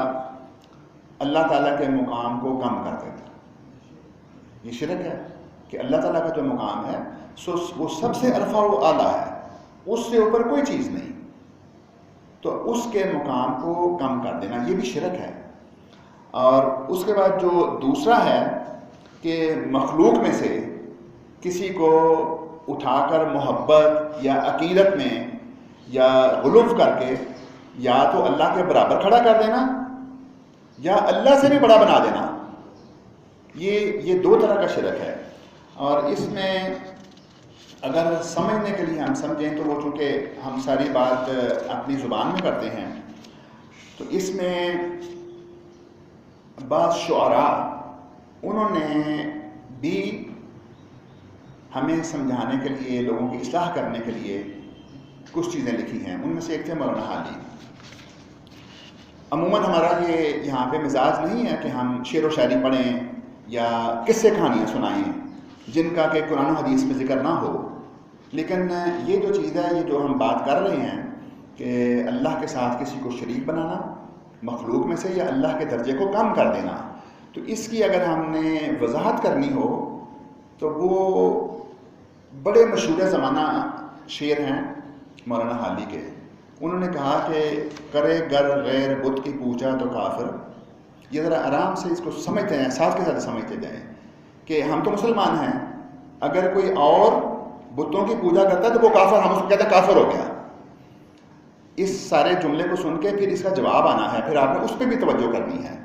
اللہ تعالیٰ کے مقام کو کم کر دیتا. یہ شرک ہے کہ اللہ تعالیٰ کا جو مقام ہے وہ سب سے عرفہ و اعلیٰ ہے، اس سے اوپر کوئی چیز نہیں، تو اس کے مقام کو کم کر دینا یہ بھی شرک ہے. اور اس کے بعد جو دوسرا ہے کہ مخلوق میں سے کسی کو اٹھا کر محبت یا عقیدت میں یا غلو کر کے یا تو اللہ کے برابر کھڑا کر دینا یا اللہ سے بھی بڑا بنا دینا. یہ دو طرح کا شرک ہے. اور اس میں اگر سمجھنے کے لیے ہم سمجھیں تو وہ چونکہ ہم ساری بات اپنی زبان میں کرتے ہیں، تو اس میں بعض شعراء انہوں نے بھی ہمیں سمجھانے کے لیے، لوگوں کی اصلاح کرنے کے لیے کچھ چیزیں لکھی ہیں. ان میں سے ایک تھے مولانا حالی. عموماً ہمارا یہ یہاں پہ مزاج نہیں ہے کہ ہم شعر و شاعری پڑھیں یا قصے کہانیاں سنائیں جن کا کہ قرآن و حدیث میں ذکر نہ ہو. لیکن یہ جو چیز ہے، یہ جو ہم بات کر رہے ہیں کہ اللہ کے ساتھ کسی کو شریک بنانا مخلوق میں سے یا اللہ کے درجے کو کم کر دینا، تو اس کی اگر ہم نے وضاحت کرنی ہو تو وہ بڑے مشہور زمانہ شعر ہیں مولانا حالی کے. انہوں نے کہا کہ کرے گر غیر بت کی پوجا تو کافر. یہ ذرا آرام سے اس کو سمجھتے ہیں، ساتھ کے ساتھ سمجھتے جائیں کہ ہم تو مسلمان ہیں، اگر کوئی اور بتوں کی پوجا کرتا ہے تو وہ کافر، ہم اس کو کہتے ہیں کافر ہو گیا. اس سارے جملے کو سن کے پھر اس کا جواب آنا ہے، پھر آپ نے اس پہ بھی توجہ کرنی ہے.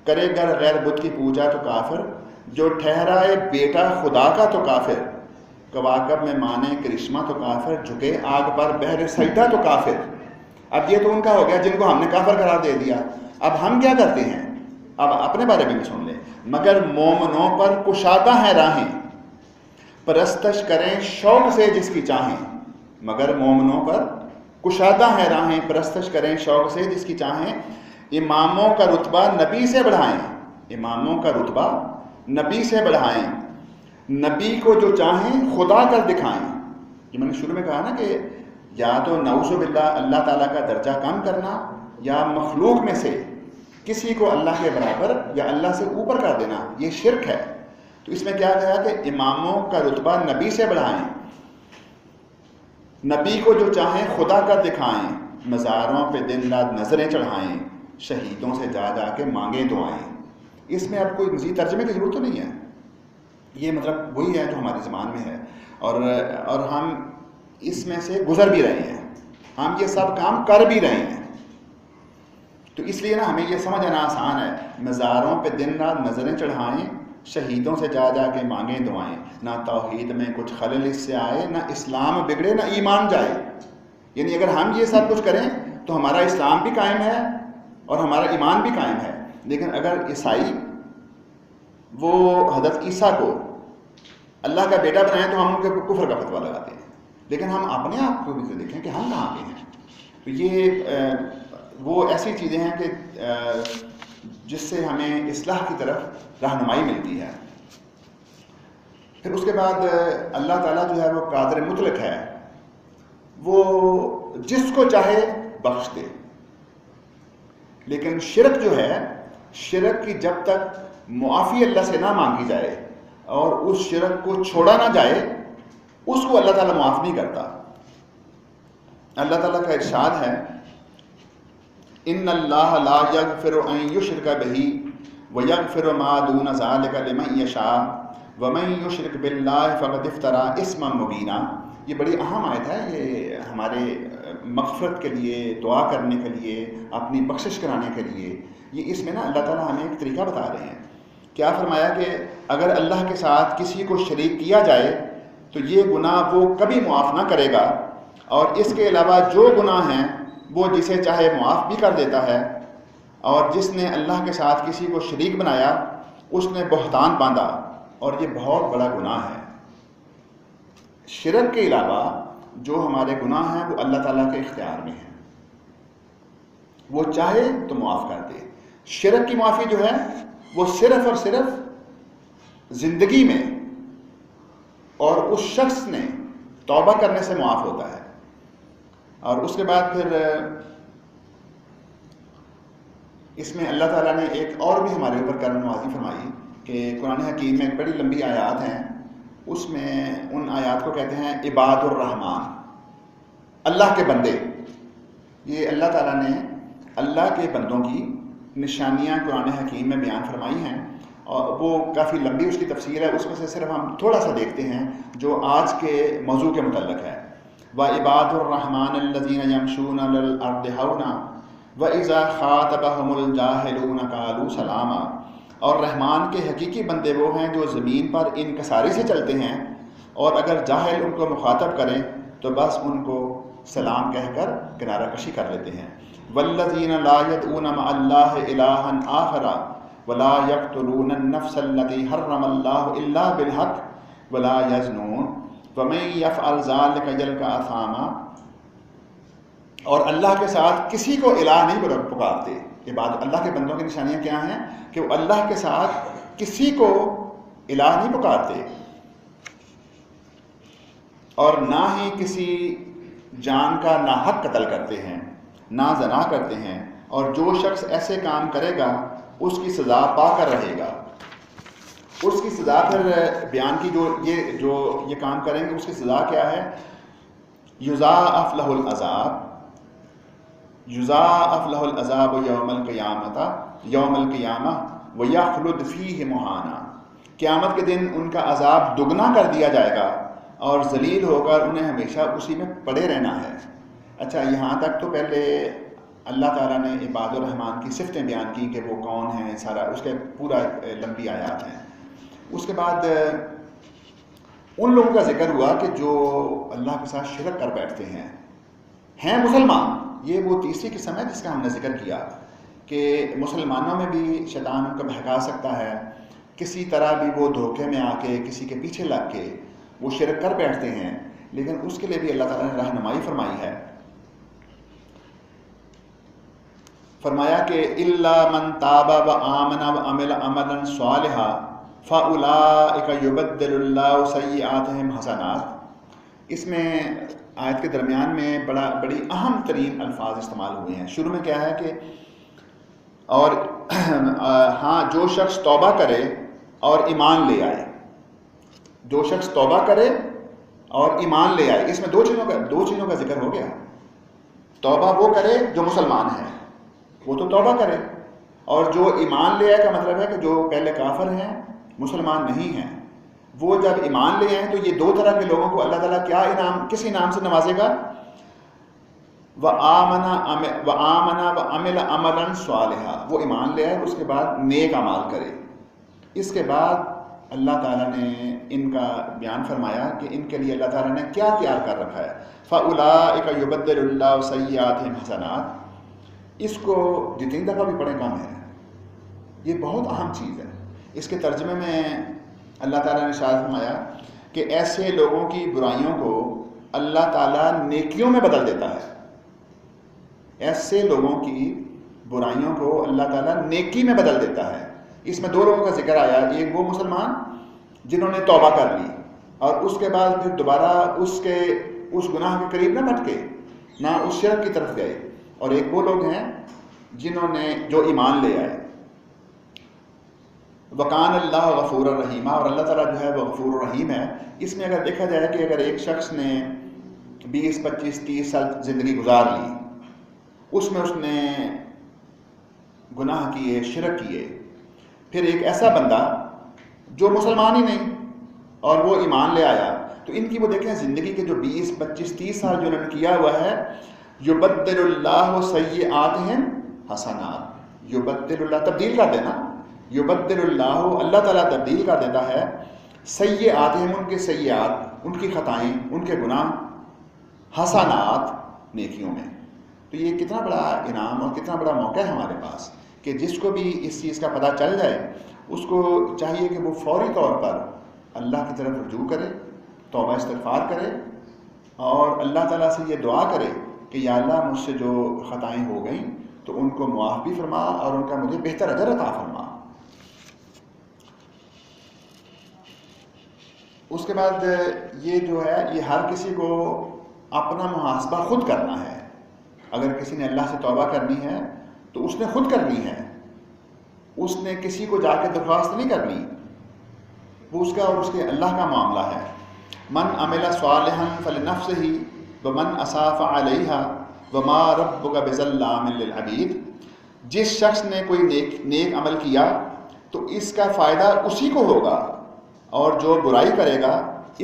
کرے گر غیر بت کی پوجا تو کافر، جو ٹھہرائے بیٹا خدا کا تو کافر، کواکب میں مانے کرشمہ تو کافر، جھکے آگ پر بہر سجدہ تو کافر. اب یہ تو ان کا ہو گیا جن کو ہم نے کافر قرار دے دیا. اب ہم کیا کرتے ہیں؟ اب اپنے بارے میں بھی سن لیں. مگر مومنوں پر کشادہ ہیں راہیں، پرستش کریں شوق سے جس کی چاہیں. مگر مومنوں پر کشادہ ہیں راہیں، پرستش کریں شوق سے جس کی چاہیں. اماموں کا رتبہ نبی سے بڑھائیں، اماموں کا رتبہ نبی سے بڑھائیں. نبی کو جو چاہیں خدا کر دکھائیں، کہ میں نے شروع میں کہا نا کہ یا تو نعوذ باللہ اللہ تعالیٰ کا درجہ کم کرنا یا مخلوق میں سے کسی کو اللہ کے برابر یا اللہ سے اوپر کر دینا، یہ شرک ہے۔ تو اس میں کیا کہا کہ اماموں کا رتبہ نبی سے بڑھائیں، نبی کو جو چاہیں خدا کا دکھائیں، مزاروں پہ دن رات نظریں چڑھائیں، شہیدوں سے جا جا کے مانگیں دعائیں۔ اس میں اب کوئی مزید ترجمے کی ضرورت تو نہیں ہے، یہ مطلب وہی ہے جو ہماری زبان میں ہے، اور ہم اس میں سے گزر بھی رہے ہیں، ہم یہ سب کام کر بھی رہے ہیں۔ تو اس لیے نا ہمیں یہ سمجھ آنا آسان ہے، مزاروں پہ دن رات نظریں چڑھائیں، شہیدوں سے جا جا کے مانگیں دعائیں۔ نہ توحید میں کچھ خلل اس سے آئے، نہ اسلام بگڑے، نہ ایمان جائے۔ یعنی اگر ہم یہ سب کچھ کریں تو ہمارا اسلام بھی قائم ہے اور ہمارا ایمان بھی قائم ہے۔ لیکن اگر عیسائی وہ حضرت عیسیٰ کو اللہ کا بیٹا بنائیں تو ہم ان کے کفر کا فتویٰ لگاتے ہیں، لیکن ہم اپنے آپ کو بھی دیکھیں کہ ہم کہاں کے ہیں۔ تو یہ وہ ایسی چیزیں ہیں کہ جس سے ہمیں اصلاح کی طرف رہنمائی ملتی ہے۔ پھر اس کے بعد اللہ تعالیٰ جو ہے وہ قادر مطلق ہے، وہ جس کو چاہے بخش دے، لیکن شرک جو ہے، شرک کی جب تک معافی اللہ سے نہ مانگی جائے اور اس شرک کو چھوڑا نہ جائے، اس کو اللہ تعالیٰ معاف نہیں کرتا۔ اللہ تعالیٰ کا ارشاد ہے، ان اللہ لا یغفر ان یشرک بہ ویغفر ما دون ذلک لمن یشاء ومن یشرک باللہ فقد افتری اثما مبینا۔ یہ بڑی اہم آیت ہے، یہ ہمارے مغفرت کے لیے، دعا کرنے کے لیے، اپنی بخشش کرانے کے لیے۔ یہ اس میں نا اللہ تعالیٰ ہمیں ایک طریقہ بتا رہے ہیں۔ کیا فرمایا کہ اگر اللہ کے ساتھ کسی کو شریک کیا جائے تو یہ گناہ وہ کبھی معاف نہ کرے گا، اور اس کے علاوہ جو گناہ ہیں وہ جسے چاہے معاف بھی کر دیتا ہے، اور جس نے اللہ کے ساتھ کسی کو شریک بنایا اس نے بہتان باندھا، اور یہ بہت بڑا گناہ ہے۔ شرک کے علاوہ جو ہمارے گناہ ہیں وہ اللہ تعالیٰ کے اختیار میں ہیں، وہ چاہے تو معاف کر دے۔ شرک کی معافی جو ہے وہ صرف اور صرف زندگی میں اور اس شخص نے توبہ کرنے سے معاف ہوتا ہے۔ اور اس کے بعد پھر اس میں اللہ تعالیٰ نے ایک اور بھی ہمارے اوپر کرم نوازی فرمائی کہ قرآن حکیم میں ایک بڑی لمبی آیات ہیں، اس میں ان آیات کو کہتے ہیں عباد الرحمن، اللہ کے بندے۔ یہ اللہ تعالیٰ نے اللہ کے بندوں کی نشانیاں قرآن حکیم میں بیان فرمائی ہیں، اور وہ کافی لمبی اس کی تفسیر ہے، اس میں سے صرف ہم تھوڑا سا دیکھتے ہیں جو آج کے موضوع کے متعلق ہے۔ وَعِبَادُ الرَّحْمَٰنِ الَّذِينَ يَمْشُونَ عَلَى الْأَرْضِ هَوْنًا وَإِذَا خَاطَبَهُمُ الْجَاهِلُونَ قَالُوا سَلَامًا۔ اور رحمان کے حقیقی بندے وہ ہیں جو زمین پر انکساری سے چلتے ہیں، اور اگر جاہل ان کو مخاطب کریں تو بس ان کو سلام کہہ کر کنارہ کشی کر لیتے ہیں۔ وَالَّذِينَ لَا يَدْعُونَ مَعَ اللَّهِ إِلَٰهًا آخَرَ وَلَا يَقْتُلُونَ النَّفْسَ الَّتِي حَرَّمَ اللَّهُ إِلَّا بِالْحَقِّ وَلَا يَزْنُونَ وَمَن يَفْعَلْ ذَلِكَ يَلْقَ أَثَامًا۔ اور اللہ کے ساتھ کسی کو الہ نہیں پکارتے۔ یہ بات اللہ کے بندوں کی نشانیاں کیا ہیں کہ وہ اللہ کے ساتھ کسی کو الہ نہیں پکارتے، اور نہ ہی کسی جان کا ناحق قتل کرتے ہیں، نہ زنا کرتے ہیں، اور جو شخص ایسے کام کرے گا اس کی سزا پا کر رہے گا۔ اس کی سزا پھر بیان کی، جو یہ کام کریں گے اس کی سزا کیا ہے؟ یضاعف لہ العذاب، یضاعف لہ العذاب یوم القیامہ ویخلد فیہ مہانا۔ قیامت کے دن ان کا عذاب دگنا کر دیا جائے گا اور ذلیل ہو کر انہیں ہمیشہ اسی میں پڑے رہنا ہے۔ اچھا، یہاں تک تو پہلے اللہ تعالیٰ نے عباد الرحمن کی صفتیں بیان کی کہ وہ کون ہیں، سارا اس کے پورا لمبی آیات ہیں۔ اس کے بعد ان لوگوں کا ذکر ہوا کہ جو اللہ کے ساتھ شرک کر بیٹھتے ہیں مسلمان۔ یہ وہ تیسری قسم ہے جس کا ہم نے ذکر کیا کہ مسلمانوں میں بھی شیطان ان کو بہکا سکتا ہے، کسی طرح بھی وہ دھوکے میں آ کے کسی کے پیچھے لگ کے وہ شرک کر بیٹھتے ہیں، لیکن اس کے لیے بھی اللہ تعالیٰ نے رہنمائی فرمائی ہے۔ فرمایا کہ الا من تاب وآمن وعمل عملا صالحا فاولئک یبدل اللہ سیئاتہم حسنات۔ اس میں آیت کے درمیان میں بڑی اہم ترین الفاظ استعمال ہوئے ہیں. شروع میں کیا ہے کہ اور ہاں جو شخص توبہ کرے اور ایمان لے آئے. جو شخص توبہ کرے اور ایمان لے آئے، اس میں دو چیزوں کا ذکر ہو گیا. توبہ وہ کرے جو مسلمان ہے، وہ تو توبہ کرے، اور جو ایمان لے آئے کا مطلب ہے کہ جو پہلے کافر ہیں، مسلمان نہیں ہیں، وہ جب ایمان لے آئیں تو یہ دو طرح کے لوگوں کو اللہ تعالیٰ کیا انعام، کس انعام سے نوازے گا؟ وَآمَنَ وَعَمِلَ عَمَلًا صَالِحًا، وہ ایمان لے آئے، اس کے بعد نیک اعمال کرے. اس کے بعد اللہ تعالیٰ نے ان کا بیان فرمایا کہ ان کے لیے اللہ تعالیٰ نے کیا تیار کر رکھا ہے. فَأُولَٰئِكَ يُبَدِّلُ اللَّهُ سَيِّئَاتِهِمْ حَسَنَاتٍ. اس کو جتنی دفعہ بھی پڑھیں کم ہے، یہ بہت اہم چیز ہے. اس کے ترجمے میں اللہ تعالیٰ نے ارشاد فرمایا کہ ایسے لوگوں کی برائیوں کو اللہ تعالیٰ نیکیوں میں بدل دیتا ہے. ایسے لوگوں کی برائیوں کو اللہ تعالیٰ نیکی میں بدل دیتا ہے. اس میں دو لوگوں کا ذکر آیا، ایک وہ مسلمان جنہوں نے توبہ کر لی اور اس کے بعد پھر دوبارہ اس گناہ کے قریب نہ بھٹکے، نہ اس شرک کی طرف گئے، اور ایک وہ لوگ ہیں جنہوں نے جو ایمان لے آئے. وَقَانَ اللَّهُ غَفُورًا رَحِيمًا، اور اللہ تعالیٰ جو ہے وہ غفور الرحیم ہے. اس میں اگر دیکھا جائے کہ اگر ایک شخص نے 20 25 30 سال زندگی گزار لی، اس میں اس نے گناہ کیے، شرک کیے، پھر ایک ایسا بندہ جو مسلمان ہی نہیں اور وہ ایمان لے آیا، تو ان کی وہ دیکھیں زندگی کے جو 20 25 30 سال جو انہوں نے کیا ہوا ہے، یبدل اللہ سیئاتہم حسنات، یبدل اللہ تبدیل کر دینا، یبدل اللہ تعالیٰ تبدیل کر دیتا ہے سیئاتہم، ان کے سیئات، ان کی خطائیں، ان کے گناہ، حسنات، نیکیوں میں. تو یہ کتنا بڑا انعام اور کتنا بڑا موقع ہے ہمارے پاس کہ جس کو بھی اس چیز کا پتہ چل جائے، اس کو چاہیے کہ وہ فوری طور پر اللہ کی طرف رجوع کرے، توبہ استغفار کرے، اور اللہ تعالیٰ سے یہ دعا کرے کہ یا اللہ مجھ سے جو خطائیں ہو گئیں تو ان کو معاف بھی فرما اور ان کا مجھے بہتر اجر عطا فرما. اس کے بعد یہ جو ہے یہ ہر کسی کو اپنا محاسبہ خود کرنا ہے. اگر کسی نے اللہ سے توبہ کرنی ہے تو اس نے خود کرنی ہے، اس نے کسی کو جا کے درخواست نہیں کرنی، وہ اس کا اور اس کے اللہ کا معاملہ ہے. من عمل صالحا فلنفسه ومن اساء فعليها وما ربك بظلام للعبید. جس شخص نے کوئی نیک عمل کیا تو اس کا فائدہ اسی کو ہوگا، اور جو برائی کرے گا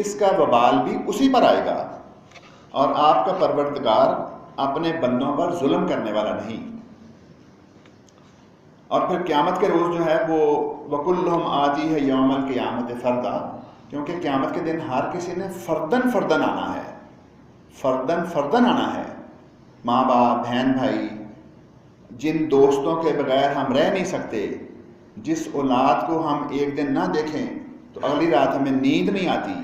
اس کا وبال بھی اسی پر آئے گا، اور آپ کا پروردگار اپنے بندوں پر ظلم کرنے والا نہیں. اور پھر قیامت کے روز جو ہے وہ وَكُلُّهُمْ آتِيهِ يَوْمَ الْقِيَامَةِ فَرْدًا، کیونکہ قیامت کے دن ہر کسی نے فردن آنا ہے، فردن آنا ہے. ماں باپ، بہن بھائی، جن دوستوں کے بغیر ہم رہ نہیں سکتے، جس اولاد کو ہم ایک دن نہ دیکھیں تو اگلی رات ہمیں نیند نہیں آتی،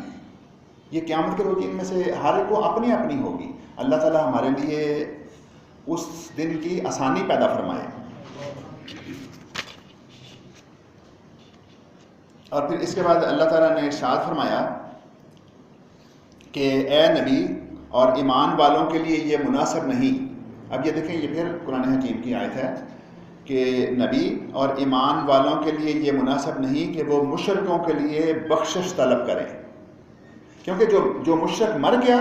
یہ قیامت کے روز ان میں سے ہر ایک کو اپنی اپنی ہوگی. اللہ تعالیٰ ہمارے لیے اس دن کی آسانی پیدا فرمائے. اور پھر اس کے بعد اللہ تعالیٰ نے ارشاد فرمایا کہ اے نبی اور ایمان والوں کے لیے یہ مناسب نہیں. اب یہ دیکھیں، یہ پھر قرآن حکیم کی آیت ہے کہ نبی اور ایمان والوں کے لیے یہ مناسب نہیں کہ وہ مشرکوں کے لیے بخشش طلب کریں، کیونکہ جو مشرک مر گیا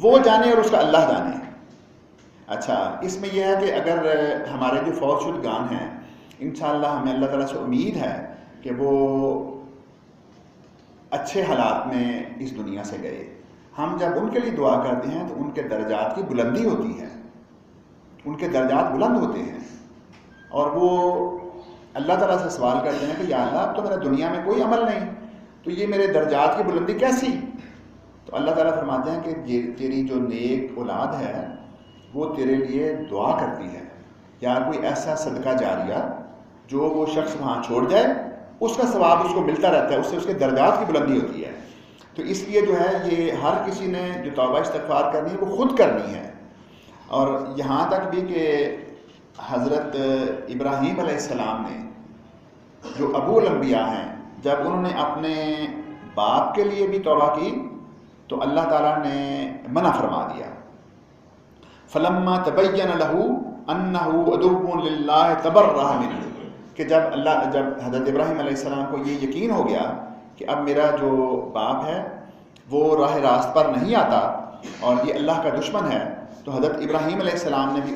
وہ جانے اور اس کا اللہ جانے. اچھا، اس میں یہ ہے کہ اگر ہمارے جو فوت شدگان ہیں، انشاءاللہ ہمیں اللہ تعالیٰ سے امید ہے کہ وہ اچھے حالات میں اس دنیا سے گئے. ہم جب ان کے لیے دعا کرتے ہیں تو ان کے درجات کی بلندی ہوتی ہے، ان کے درجات بلند ہوتے ہیں، اور وہ اللہ تعالیٰ سے سوال کرتے ہیں کہ یا اللہ اب تو میرا دنیا میں کوئی عمل نہیں، تو یہ میرے درجات کی بلندی کیسی؟ تو اللہ تعالیٰ فرماتے ہیں کہ تیری جو نیک اولاد ہے وہ تیرے لیے دعا کرتی ہے، یا کوئی ایسا صدقہ جاریہ جو وہ شخص وہاں چھوڑ جائے، اس کا ثواب اس کو ملتا رہتا ہے، اس سے اس کے درجات کی بلندی ہوتی ہے. تو اس لیے جو ہے یہ ہر کسی نے جو توبہ استغفار کرنی ہے وہ خود کرنی ہے. اور یہاں تک بھی کہ حضرت ابراہیم علیہ السلام نے، جو ابو الانبیاء ہیں، جب انہوں نے اپنے باپ کے لیے بھی توبہ کی تو اللہ تعالیٰ نے منع فرما دیا. فلما تبین له انه عدو للہ تبرأ منہ، کہ جب حضرت ابراہیم علیہ السلام کو یہ یقین ہو گیا کہ اب میرا جو باپ ہے وہ راہ راست پر نہیں آتا اور یہ اللہ کا دشمن ہے، تو حضرت ابراہیم علیہ السلام نے بھی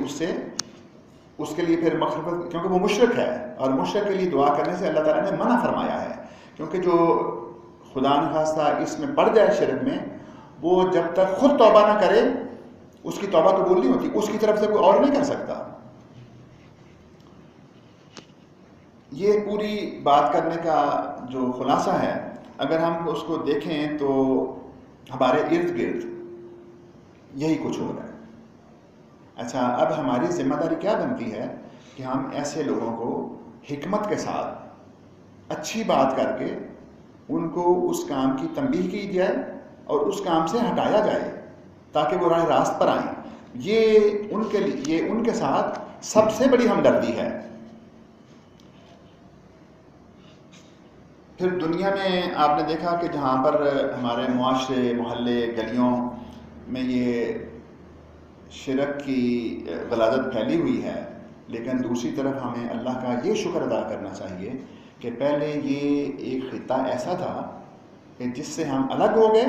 اس کے لیے پھر مغفرت، کیونکہ وہ مشرک ہے اور مشرک کے لیے دعا کرنے سے اللہ تعالیٰ نے منع فرمایا ہے. کیونکہ جو خدا نخواستہ اس میں پڑ جائے شرک میں، وہ جب تک خود توبہ نہ کرے اس کی توبہ قبول نہیں ہوتی، اس کی طرف سے کوئی اور نہیں کر سکتا. یہ پوری بات کرنے کا جو خلاصہ ہے، اگر ہم اس کو دیکھیں تو ہمارے ارد گرد یہی کچھ ہو رہا ہے. اچھا، اب ہماری ذمہ داری کیا بنتی ہے کہ ہم ایسے لوگوں کو حکمت کے ساتھ اچھی بات کر کے ان کو اس کام کی تنبیہ کی جائے اور اس کام سے ہٹایا جائے تاکہ وہ راہ راست پر آئیں. یہ ان کے ساتھ سب سے بڑی ہمدردی ہے. پھر دنیا میں آپ نے دیکھا کہ جہاں پر ہمارے معاشرے، محلے، گلیوں میں یہ شرک کی غلاظت پھیلی ہوئی ہے، لیکن دوسری طرف ہمیں اللہ کا یہ شکر ادا کرنا چاہیے کہ پہلے یہ ایک خطہ ایسا تھا کہ جس سے ہم الگ ہو گئے،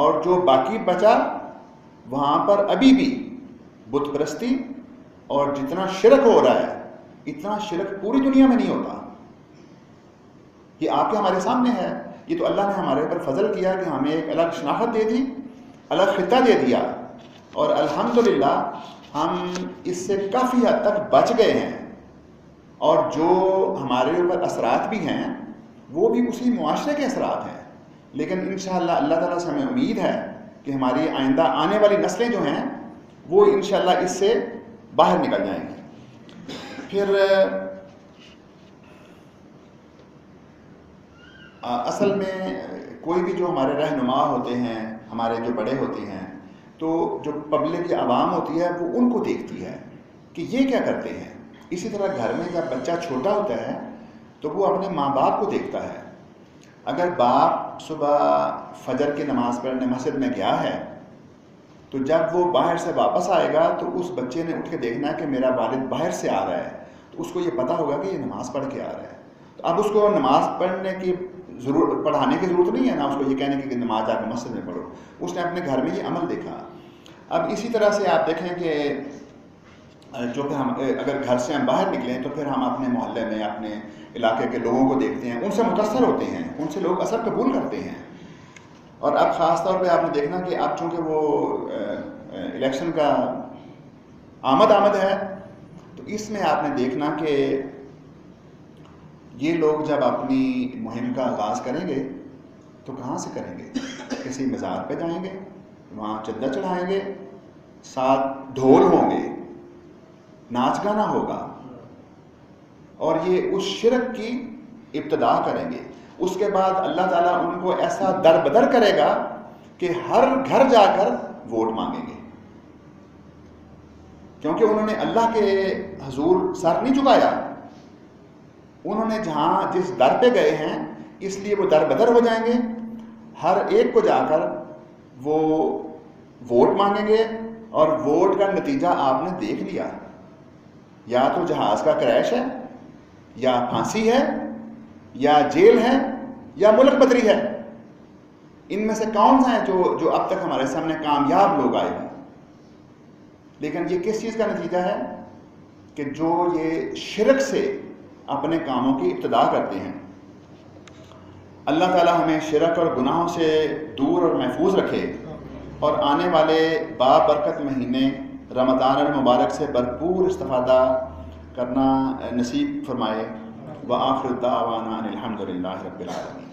اور جو باقی بچا وہاں پر ابھی بھی بت پرستی اور جتنا شرک ہو رہا ہے اتنا شرک پوری دنیا میں نہیں ہوتا. یہ آپ کے ہمارے سامنے ہے. یہ تو اللہ نے ہمارے اوپر فضل کیا کہ ہمیں ایک الگ شناخت دے دی، الگ خطہ دے دیا، اور الحمدللہ ہم اس سے کافی حد تک بچ گئے ہیں. اور جو ہمارے اوپر اثرات بھی ہیں وہ بھی اسی معاشرے کے اثرات ہیں، لیکن انشاءاللہ اللہ تعالیٰ سے ہمیں امید ہے کہ ہماری آئندہ آنے والی نسلیں جو ہیں وہ انشاءاللہ اس سے باہر نکل جائیں گی. پھر اصل میں کوئی بھی جو ہمارے رہنما ہوتے ہیں، ہمارے جو بڑے ہوتے ہیں، تو جو پبلک یا عوام ہوتی ہے وہ ان کو دیکھتی ہے کہ یہ کیا کرتے ہیں. اسی طرح گھر میں جب بچہ چھوٹا ہوتا ہے تو وہ اپنے ماں باپ کو دیکھتا ہے. اگر باپ صبح فجر کی نماز پڑھنے مسجد میں گیا ہے تو جب وہ باہر سے واپس آئے گا تو اس بچے نے اٹھ کے دیکھنا ہے کہ میرا والد باہر سے آ رہا ہے، تو اس کو یہ پتہ ہوگا کہ یہ نماز پڑھ کے آ رہا ہے. تو اب اس کو نماز پڑھانے کی ضرورت نہیں ہے، نہ اس کو یہ کہنے کی کہ نماز آ کے مسجد میں پڑھو. اس نے اپنے گھر میں یہ عمل دیکھا. اب اسی طرح سے آپ دیکھیں کہ جو کہ ہم اگر گھر سے ہم باہر نکلیں تو پھر ہم اپنے محلے میں، اپنے علاقے کے لوگوں کو دیکھتے ہیں، ان سے متاثر ہوتے ہیں، ان سے لوگ اثر قبول کرتے ہیں. اور اب خاص طور پہ آپ نے دیکھنا کہ اب چونکہ وہ الیکشن کا آمد ہے، تو اس میں آپ نے دیکھنا کہ یہ لوگ جب اپنی مہم کا آغاز کریں گے تو کہاں سے کریں گے؟ کسی مزار پہ جائیں گے، وہاں چندہ چڑھائیں گے، ساتھ ڈھول ہوں گے، ناچ گانا ہوگا، اور یہ اس شرک کی ابتدا کریں گے. اس کے بعد اللہ تعالیٰ ان کو ایسا در بدر کرے گا کہ ہر گھر جا کر ووٹ مانگیں گے، کیونکہ انہوں نے اللہ کے حضور سر نہیں جھکایا. انہوں نے جہاں جس در پہ گئے ہیں اس لیے وہ در بدر ہو جائیں گے. ہر ایک کو جا کر وہ ووٹ مانگیں گے، اور ووٹ کا نتیجہ آپ نے دیکھ لیا، یا تو جہاز کا کریش ہے، یا پھانسی ہے، یا جیل ہے، یا ملک بدری ہے. ان میں سے کون سا ہے جو اب تک ہمارے سامنے کامیاب لوگ آئے ہیں؟ لیکن یہ کس چیز کا نتیجہ ہے کہ جو یہ شرک سے اپنے کاموں کی ابتدا کرتے ہیں. اللہ تعالیٰ ہمیں شرک اور گناہوں سے دور اور محفوظ رکھے، اور آنے والے بابرکت مہینے رمضان المبارک سے بھرپور استفادہ کرنا نصیب فرمائے. وآخر دعوانا ان الحمد للہ رب العالمین.